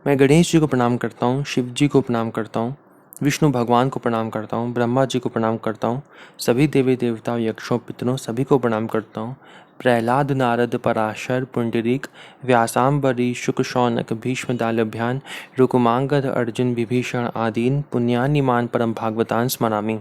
मैं गणेश जी को प्रणाम करता हूँ, शिव जी को प्रणाम करता हूँ, विष्णु भगवान को प्रणाम करता हूँ, ब्रह्मा जी को प्रणाम करता हूँ, सभी देवी देवताओं, यक्षों, पितरों सभी को प्रणाम करता हूँ। प्रहलाद, नारद, पराशर, पुंडरीक, व्यासांबरी, शुक, शौनक, भीष्म, दालभ्यान, रुकुमांगद, अर्जुन, विभीषण आदीन पुण्यानिमान परम भागवतान स्मरामि।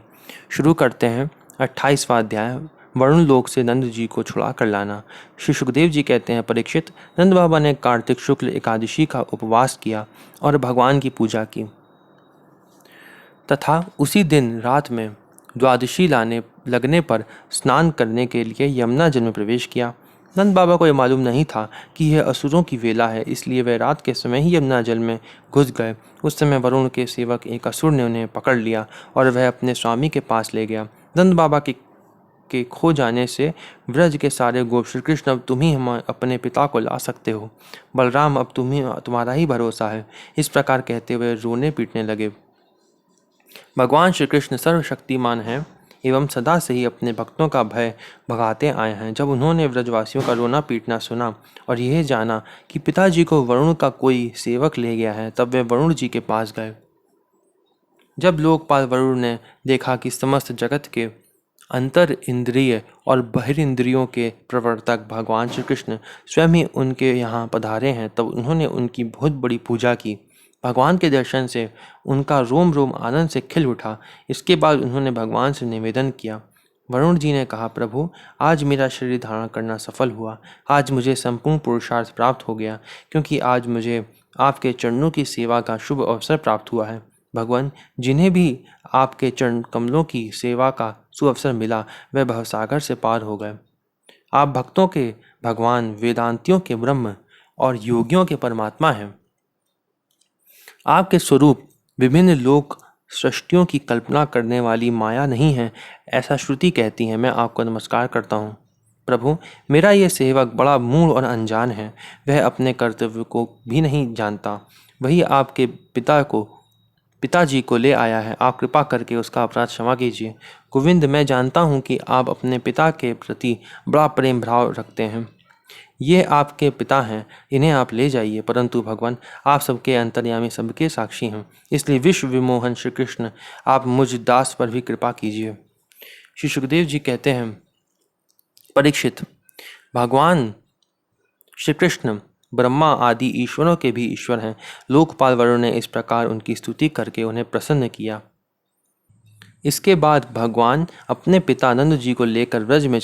शुरू करते हैं 28वां अध्याय, वरुण लोक से नंद जी को छुड़ा कर लाना। श्री सुखदेव जी कहते हैं, परीक्षित, नंद बाबा ने कार्तिक शुक्ल एकादशी का उपवास किया और भगवान की पूजा की तथा उसी दिन रात में द्वादशी लगने पर स्नान करने के लिए यमुना जल में प्रवेश किया। नंद बाबा को यह मालूम नहीं था कि यह असुरों की वेला है, इसलिए वह रात के समय ही यमुना जल में घुस गए। उस समय वरुण के सेवक एक असुर ने उन्हें पकड़ लिया और वह अपने स्वामी के पास ले गया। नंद बाबा के खो जाने से व्रज के सारे गोप, श्री कृष्ण अब तुम ही हम अपने पिता को ला सकते हो, बलराम अब तुम्हारा ही भरोसा है, इस प्रकार कहते हुए रोने पीटने लगे। भगवान श्री कृष्ण सर्वशक्तिमान हैं एवं सदा से ही अपने भक्तों का भय भगाते आए हैं। जब उन्होंने व्रजवासियों का रोना पीटना सुना और यह जाना कि पिताजी को वरुण का कोई सेवक ले गया है, तब वे वरुण जी के पास गए। जब लोकपाल वरुण ने देखा कि समस्त जगत के अंतर इंद्रिय और बहिरिंद्रियों के प्रवर्तक भगवान श्री कृष्ण स्वयं ही उनके यहाँ पधारे हैं, तब उन्होंने उनकी बहुत बड़ी पूजा की। भगवान के दर्शन से उनका रोम रोम आनंद से खिल उठा। इसके बाद उन्होंने भगवान से निवेदन किया। वरुण जी ने कहा, प्रभु, आज मेरा शरीर धारण करना सफल हुआ। आज मुझे संपूर्ण पुरुषार्थ प्राप्त हो गया, क्योंकि आज मुझे आपके चरणों की सेवा का शुभ अवसर प्राप्त हुआ है। भगवान, जिन्हें भी आपके चरण कमलों की सेवा का सुअवसर मिला, वह भवसागर से पार हो गए। आप भक्तों के भगवान, वेदांतियों के ब्रह्म और योगियों के परमात्मा हैं। आपके स्वरूप विभिन्न लोक सृष्टियों की कल्पना करने वाली माया नहीं है, ऐसा श्रुति कहती है। मैं आपको नमस्कार करता हूँ। प्रभु, मेरा यह सेवक बड़ा मूढ़ और अनजान है, वह अपने कर्तव्य को भी नहीं जानता। वही आपके पिताजी को ले आया है। आप कृपा करके उसका अपराध क्षमा कीजिए। गोविंद, मैं जानता हूँ कि आप अपने पिता के प्रति बड़ा प्रेम भाव रखते हैं। ये आपके पिता हैं, इन्हें आप ले जाइए। परंतु भगवान, आप सबके अंतर्यामी, सबके साक्षी हैं, इसलिए विश्व विमोहन श्री कृष्ण, आप मुझ दास पर भी कृपा कीजिए। श्री सुखदेव जी कहते हैं, परीक्षित, भगवान श्री कृष्ण ब्रह्मा आदि ईश्वरों के भी ईश्वर हैं। लोकपाल वरुण ने इस प्रकार उनकी स्तुति करके उन्हें प्रसन्न किया। इसके बाद भगवान अपने पिता नंद जी को लेकर व्रज में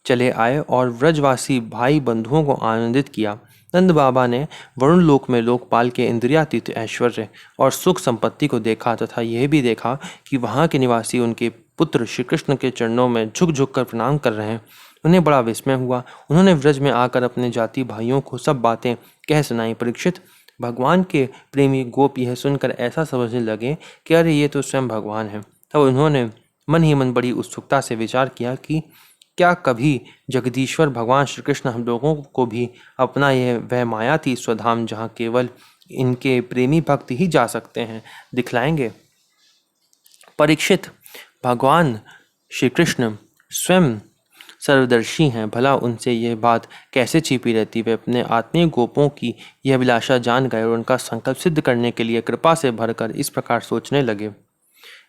चले आए और व्रजवासी भाई बंधुओं को आनंदित किया। नंद बाबा ने वरुण लोक में लोकपाल के इंद्रियातीत ऐश्वर्य और सुख संपत्ति को देखा तथा यह भी देखा कि वहाँ के निवासी उनके पुत्र श्री कृष्ण के चरणों में झुक झुक कर प्रणाम कर रहे हैं। उन्हें बड़ा विस्मय हुआ। उन्होंने व्रज में आकर अपने जाति भाइयों को सब बातें कह सुनाई। परीक्षित, भगवान के प्रेमी गोप यह सुनकर ऐसा समझने लगे कि अरे, ये तो स्वयं भगवान है। तब उन्होंने मन ही मन बड़ी उत्सुकता से विचार किया कि क्या कभी जगदीश्वर भगवान श्री कृष्ण हम लोगों को भी अपना यह वह मायातीत स्वधाम, जहाँ केवल इनके प्रेमी भक्त ही जा सकते हैं, दिखलाएंगे। परीक्षित, भगवान श्री कृष्ण स्वयं सर्वदर्शी हैं, भला उनसे यह बात कैसे छिपी रहती। वे अपने आत्मीय गोपों की यह अभिलाषा जान गए और उनका संकल्प सिद्ध करने के लिए कृपा से भरकर इस प्रकार सोचने लगे।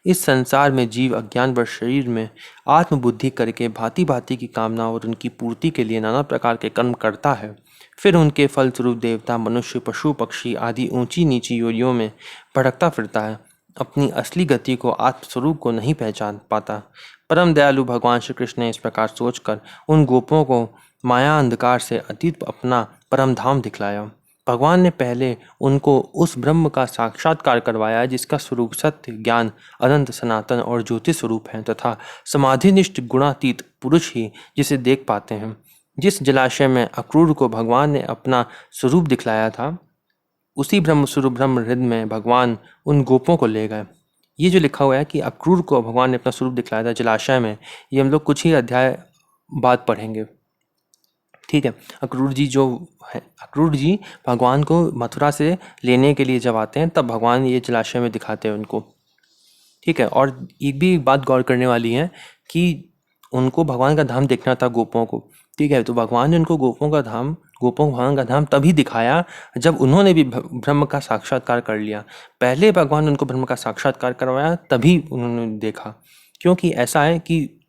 इस संसार में जीव अज्ञान व शरीर में आत्मबुद्धि करके भांति भांति की कामना और उनकी पूर्ति के लिए नाना प्रकार के कर्म करता है। फिर उनके फलस्वरूप देवता, मनुष्य, पशु, पक्षी आदि ऊंची नीची योनियों में भटकता फिरता है। अपनी असली गति को, आत्मस्वरूप को नहीं पहचान पाता। परम दयालु भगवान श्री कृष्ण ने इस प्रकार सोचकर उन गोपों को माया अंधकार से अतीत अपना परम धाम दिखलाया। भगवान ने पहले उनको उस ब्रह्म का साक्षात्कार करवाया जिसका स्वरूप सत्य, ज्ञान, अनंत, सनातन और ज्योति स्वरूप है तथा समाधिनिष्ठ गुणातीत पुरुष ही जिसे देख पाते हैं। जिस जलाशय में अक्रूर को भगवान ने अपना स्वरूप दिखलाया था, उसी ब्रह्म स्वरूप ब्रह्म हृदय में भगवान उन गोपों को ले गए। ये जो लिखा हुआ है कि अक्रूर को भगवान ने अपना स्वरूप दिखलाया था जलाशय में, ये हम लोग कुछ ही अध्याय बाद पढ़ेंगे। ठीक है, अक्रूर जी भगवान को मथुरा से लेने के लिए जब आते हैं, तब भगवान ये जलाशय में दिखाते हैं उनको। ठीक है, और एक भी बात गौर करने वाली है कि उनको भगवान का धाम देखना था गोपों को। ठीक है, तो भगवान ने उनको गोपों का धाम गोपों को भगवान का धाम तभी दिखाया जब उन्होंने भी ब्रह्म का साक्षात्कार कर लिया। पहले भगवान ने उनको ब्रह्म का साक्षात्कार करवाया, तभी उन्होंने देखा। क्योंकि ऐसा है कि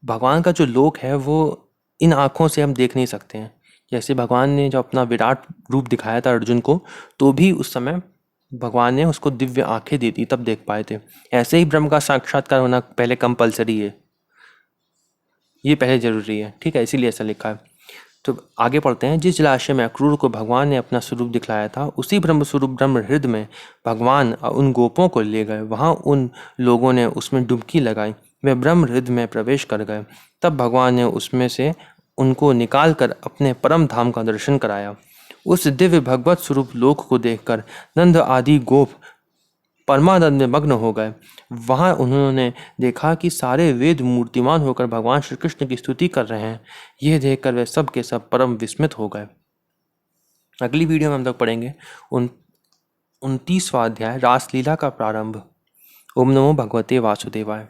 भगवान का जो लोक है वो इन आँखों से हम देख नहीं सकते हैं। जैसे भगवान ने जब अपना विराट रूप दिखाया था अर्जुन को, तो भी उस समय भगवान ने उसको दिव्य आंखें दी थी, तब देख पाए थे। ऐसे ही ब्रह्म का साक्षात्कार होना पहले कंपलसरी है, ये पहले जरूरी है, ठीक है, इसीलिए ऐसा लिखा है। तो आगे पढ़ते हैं। जिस जलाशय में अक्रूर को भगवान ने अपना स्वरूप दिखलाया था, उसी ब्रह्म स्वरूप ब्रह्म हृदय में भगवान उन गोपों को ले गए। वहाँ उन लोगों ने उसमें डुबकी लगाई, वे ब्रह्म हृदय में प्रवेश कर गए। तब भगवान ने उसमें से उनको निकाल कर अपने परम धाम का दर्शन कराया। उस दिव्य भगवत स्वरूप लोक को देखकर नंद आदि गोप परमानंद में मग्न हो गए। वहां उन्होंने देखा कि सारे वेद मूर्तिमान होकर भगवान श्री कृष्ण की स्तुति कर रहे हैं। यह देखकर वे सब के सब परम विस्मित हो गए। अगली वीडियो में हम लोग पढ़ेंगे 29वां अध्याय, रासलीला का प्रारंभ। ओम नमो भगवते वासुदेवाय।